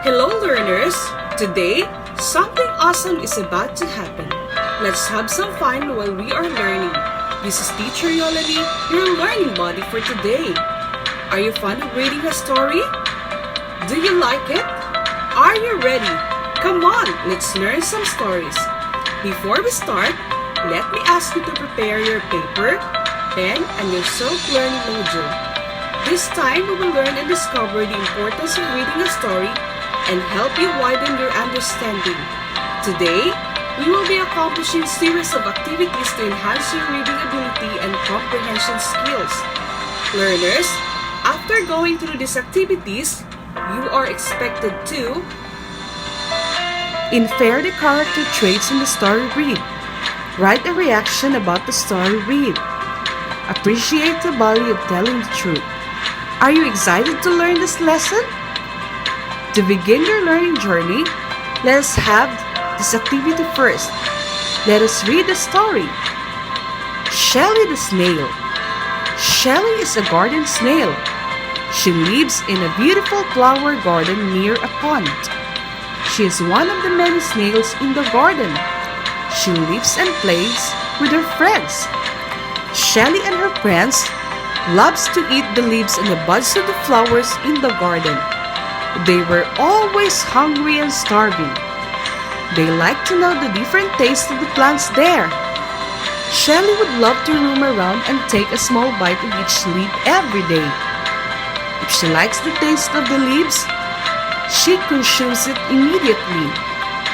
Hello learners! Today, something awesome is about to happen. Let's have some fun while we are learning. This is Teacher Eulanie, your learning buddy for today. Are you fond of reading a story? Do you like it? Are you ready? Come on, let's learn some stories. Before we start, let me ask you to prepare your paper, pen, and your self-learning module. This time, we will learn and discover the importance of reading a story and help you widen your understanding. Today, we will be accomplishing a series of activities to enhance your reading ability and comprehension skills. Learners, after going through these activities, you are expected to infer the character traits in the story read. Write a reaction about the story read. Appreciate the value of telling the truth. Are you excited to learn this lesson? To begin your learning journey, let us have this activity first. Let us read the story. Shelly the snail. Shelly is a garden snail. She lives in a beautiful flower garden near a pond. She is one of the many snails in the garden. She lives and plays with her friends. Shelly and her friends loves to eat the leaves and the buds of the flowers in the garden. They were always hungry and starving. They like to know the different tastes of the plants there. Shelly would love to roam around and take a small bite of each leaf every day. If she likes the taste of the leaves, she consumes it immediately.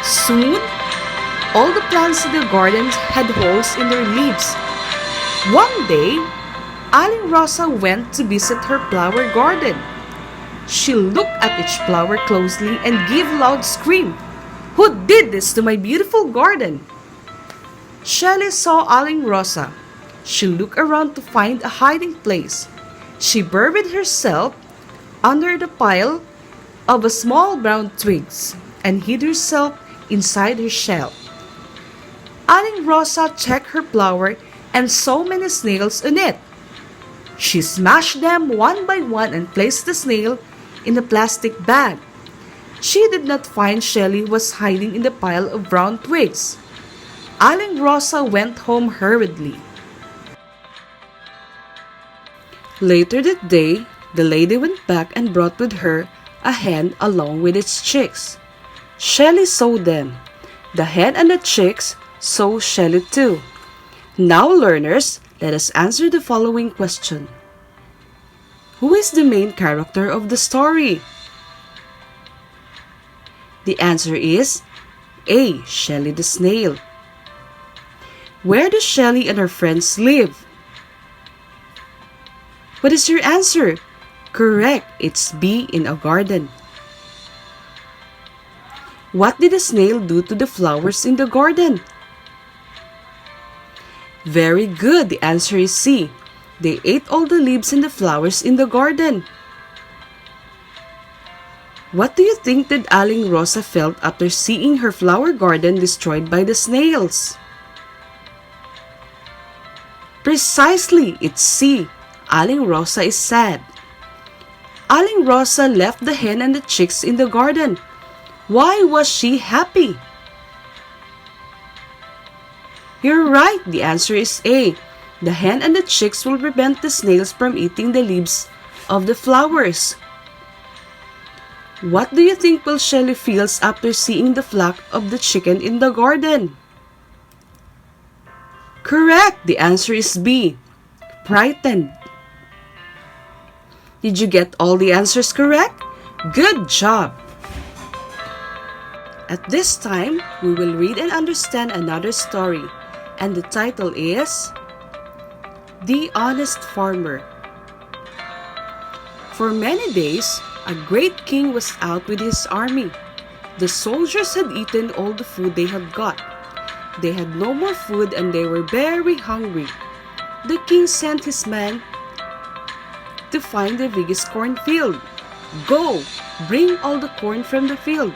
Soon, all the plants in the garden had holes in their leaves. One day, Aling Rosa went to visit her flower garden. She looked at each flower closely and gave a loud scream. "Who did this to my beautiful garden?" Shelly saw Aling Rosa. She looked around to find a hiding place. She buried herself under the pile of a small brown twigs and hid herself inside her shell. Aling Rosa checked her flower and saw many snails in it. She smashed them one by one and placed the snail in a plastic bag. She did not find Shelly was hiding in the pile of brown twigs. Aling Rosa went home hurriedly. Later that day, the lady went back and brought with her a hen along with its chicks. Shelly saw them. The hen and the chicks saw Shelly too. Now, learners, let us answer the following question. Who is the main character of the story? The answer is A. Shelly the snail. Where do Shelly and her friends live? What is your answer? Correct, it's B. In a garden. What did the snail do to the flowers in the garden? Very good, the answer is C. They ate all the leaves and the flowers in the garden. What do you think that Aling Rosa felt after seeing her flower garden destroyed by the snails? Precisely, it's C. Aling Rosa is sad. Aling Rosa left the hen and the chicks in the garden. Why was she happy? You're right, the answer is A. The hen and the chicks will prevent the snails from eating the leaves of the flowers. What do you think will Shelly feels after seeing the flock of the chicken in the garden? Correct, the answer is B. Frightened. Did you get all the answers correct? Good job! At this time, we will read and understand another story, and the title is The Honest Farmer. For many days, a great king was out with his army. The soldiers had eaten all the food they had got. They had no more food and they were very hungry. The king sent his men to find the biggest cornfield. Go, bring all the corn from the field.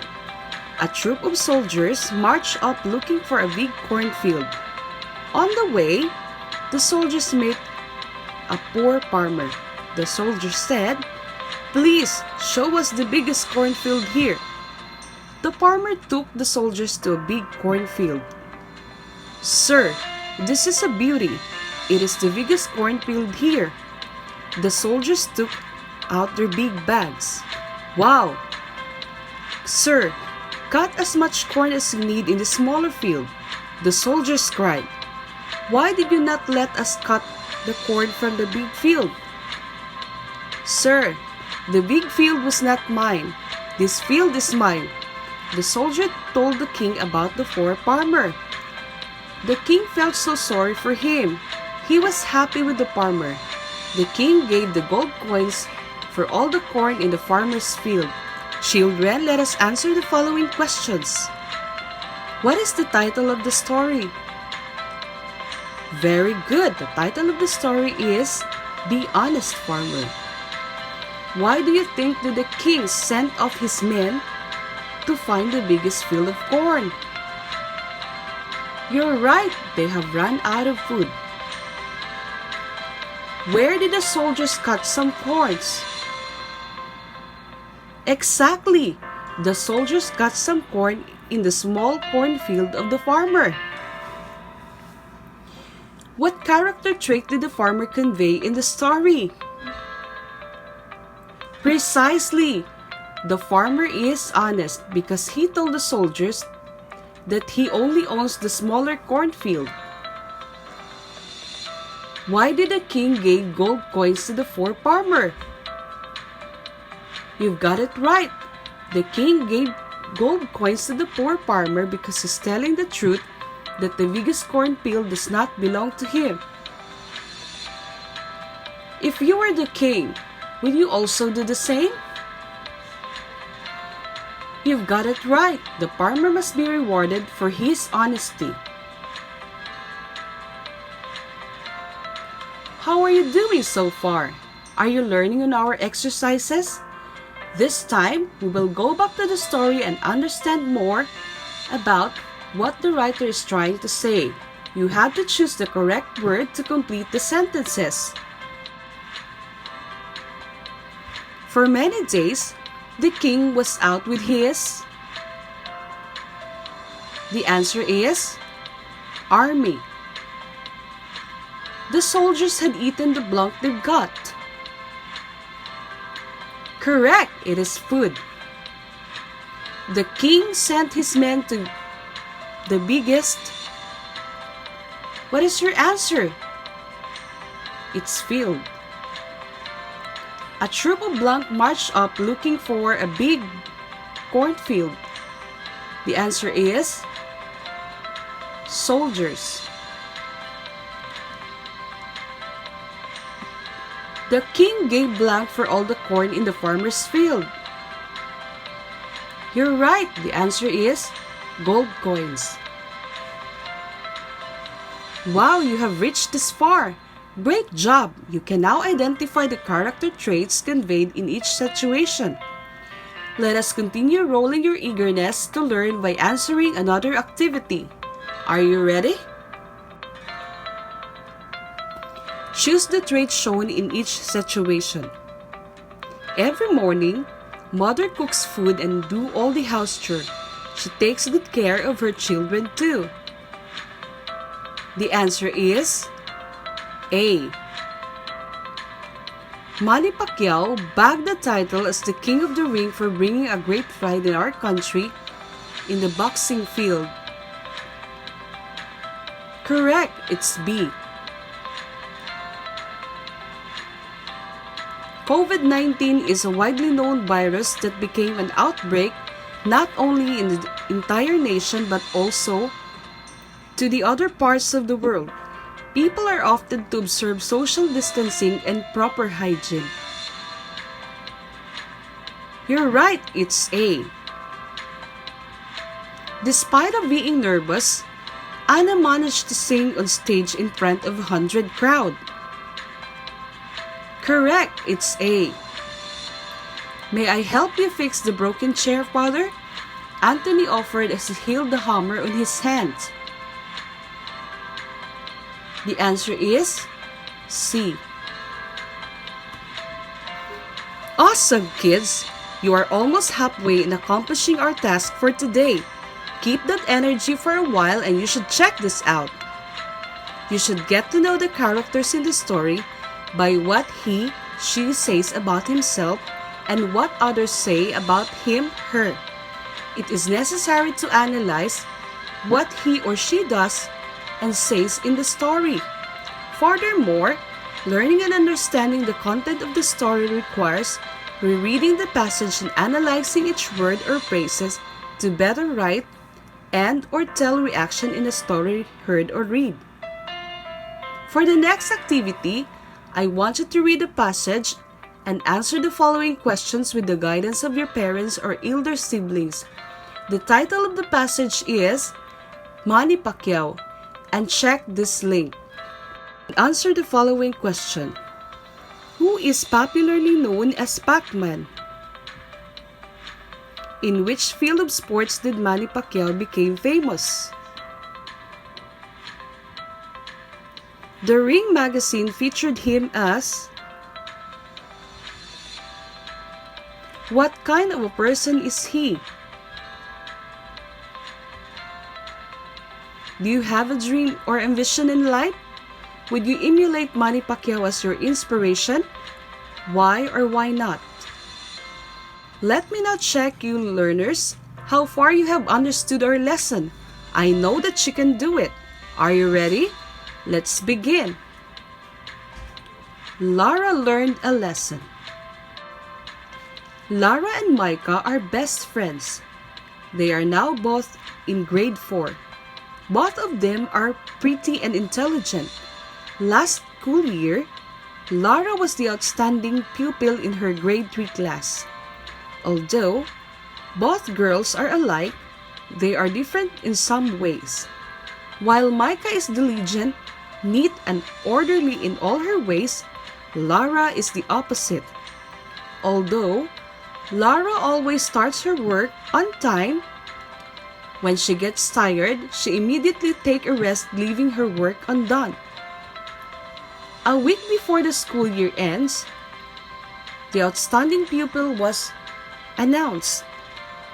A troop of soldiers marched up looking for a big cornfield. On the way, the soldiers met a poor farmer. The soldier said, "Please show us the biggest cornfield here." The farmer took the soldiers to a big cornfield. "Sir, this is a beauty. It is the biggest cornfield here." The soldiers took out their big bags. "Wow! Sir, cut as much corn as you need in the smaller field." The soldiers cried. "Why did you not let us cut the corn from the big field?" "Sir, the big field was not mine. This field is mine." The soldier told the king about the poor farmer. The king felt so sorry for him. He was happy with the farmer. The king gave the gold coins for all the corn in the farmer's field. Children, let us answer the following questions. What is the title of the story? Very good. The title of the story is The Honest Farmer. Why do you think that the king sent off his men to find the biggest field of corn? You're right. They have run out of food. Where did the soldiers cut some corns? Exactly. The soldiers cut some corn in the small cornfield of the farmer. What character trait did the farmer convey in the story? Precisely. The farmer is honest because he told the soldiers that he only owns the smaller cornfield. Why did the king give gold coins to the poor farmer? You've got it right. The king gave gold coins to the poor farmer because he's telling the truth that the biggest cornfield does not belong to him. If you were the king, will you also do the same? You've got it right. The farmer must be rewarded for his honesty. How are you doing so far? Are you learning on our exercises? This time, we will go back to the story and understand more about what the writer is trying to say. You have to choose the correct word to complete the sentences. For many days, the king was out with his... The answer is army. The soldiers had eaten the blanc they've got. Correct, it is food. The king sent his men to the biggest... What is your answer? It's field. A troop of blanc marched up looking for a big cornfield. The answer is soldiers. The king gave blanc for all the corn in the farmer's field. You're right. The answer is gold coins. Wow, you have reached this far. Great job! You can now identify the character traits conveyed in each situation. Let us continue rolling your eagerness to learn by answering another activity. Are you ready? Choose the traits shown in each situation. Every morning, mother cooks food and do all the house chore. She takes good care of her children too. The answer is A. Manny Pacquiao bagged the title as the King of the Ring for bringing a great pride in our country in the boxing field. Correct, it's B. COVID-19 is a widely known virus that became an outbreak not only in the entire nation but also to the other parts of the world. People are often to observe social distancing and proper hygiene. You're right, it's A. Despite of being nervous, Anna managed to sing on stage in front of 100 crowd. Correct, it's A. May I help you fix the broken chair, Father? Anthony offered as he held the hammer on his hand. The answer is C. Awesome, kids! You are almost halfway in accomplishing our task for today. Keep that energy for a while and you should check this out. You should get to know the characters in the story by what she says about himself and what others say about him, her. It is necessary to analyze what he or she does and says in the story. Furthermore, learning and understanding the content of the story requires rereading the passage and analyzing each word or phrases to better write and or tell reaction in a story heard or read. For the next activity, I want you to read the passage and answer the following questions with the guidance of your parents or elder siblings. The title of the passage is Manny Pacquiao, and check this link. Answer the following question. Who is popularly known as Pac-Man? In which field of sports did Manny Pacquiao become famous? The Ring magazine featured him as... What kind of a person is he? Do you have a dream or ambition in life? Would you emulate Manny Pacquiao as your inspiration? Why or why not? Let me now check you learners, how far you have understood our lesson. I know that you can do it. Are you ready? Let's begin. Lara learned a lesson. Lara and Micah are best friends. They are now both in grade 4. Both of them are pretty and intelligent. Last school year, Lara was the outstanding pupil in her grade 3 class. Although both girls are alike, they are different in some ways. While Micah is diligent, neat, and orderly in all her ways, Lara is the opposite. Although Lara always starts her work on time, when she gets tired, she immediately takes a rest, leaving her work undone. A week before the school year ends, the outstanding pupil was announced.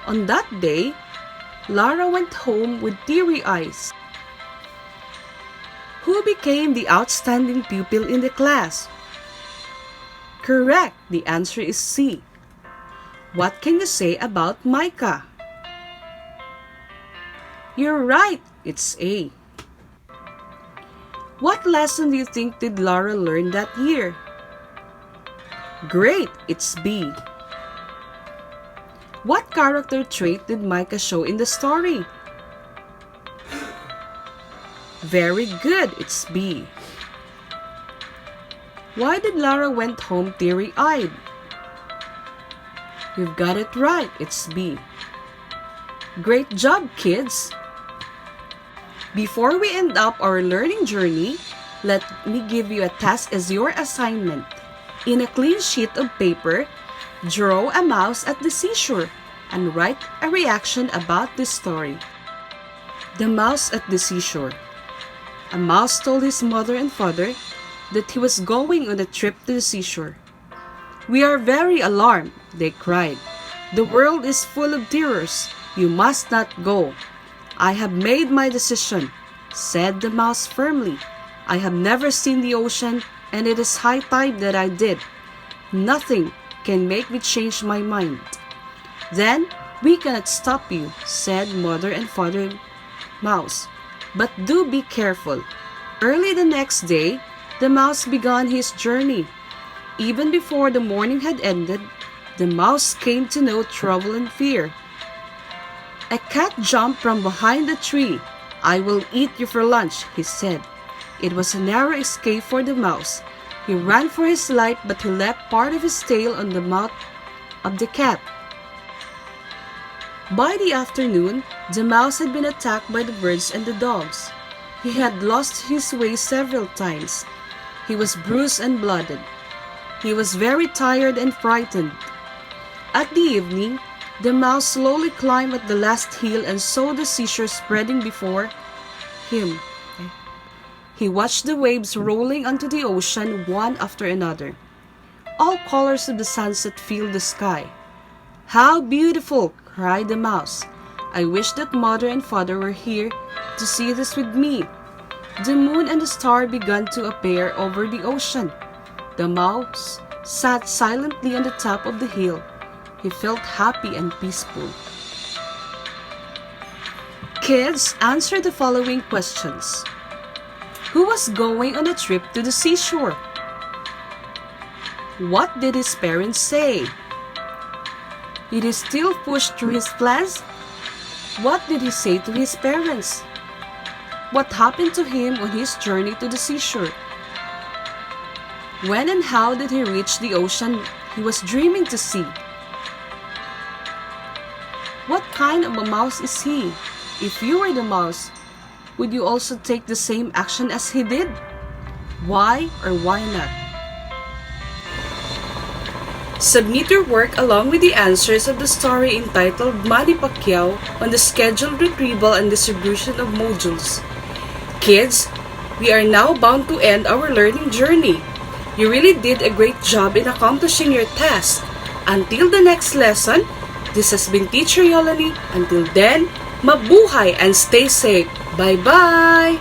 On that day, Lara went home with teary eyes. Who became the outstanding pupil in the class? Correct, the answer is C. What can you say about Micah? You're right, it's A. What lesson do you think did Lara learn that year? Great, it's B. What character trait did Micah show in the story? Very good, it's B. Why did Lara went home teary-eyed? You've got it right, it's B. Great job, kids! Before we end up our learning journey, let me give you a task as your assignment. In a clean sheet of paper, draw a mouse at the seashore and write a reaction about this story. The mouse at the seashore. A mouse told his mother and father that he was going on a trip to the seashore. We are very alarmed, they cried. The world is full of terrors. You must not go. I have made my decision, said the mouse firmly. I have never seen the ocean, and it is high tide that I did. Nothing can make me change my mind. Then we cannot stop you, said mother and father mouse. But do be careful. Early the next day, the mouse began his journey. Even before the morning had ended, the mouse came to know trouble and fear. A cat jumped from behind the tree. I will eat you for lunch, he said. It was a narrow escape for the mouse. He ran for his life, but he left part of his tail on the mouth of the cat. By the afternoon, the mouse had been attacked by the birds and the dogs. He had lost his way several times. He was bruised and blooded. He was very tired and frightened. At the evening, the mouse slowly climbed at the last hill and saw the seashore spreading before him. He watched the waves rolling onto the ocean one after another. All colors of the sunset filled the sky. "How beautiful!" cried the mouse. "I wish that mother and father were here to see this with me." The moon and the star began to appear over the ocean. The mouse sat silently on the top of the hill. He felt happy and peaceful. Kids, answer the following questions. Who was going on a trip to the seashore? What did his parents say? Did he still push through his plans? What did he say to his parents? What happened to him on his journey to the seashore? When and how did he reach the ocean he was dreaming to see? What kind of a mouse is he? If you were the mouse, would you also take the same action as he did? Why or why not? Submit your work along with the answers of the story entitled Manny Pacquiao on the scheduled retrieval and distribution of modules. Kids, we are now bound to end our learning journey. You really did a great job in accomplishing your task. Until the next lesson, this has been Teacher Eulanie. Until then, mabuhay and stay safe. Bye-bye!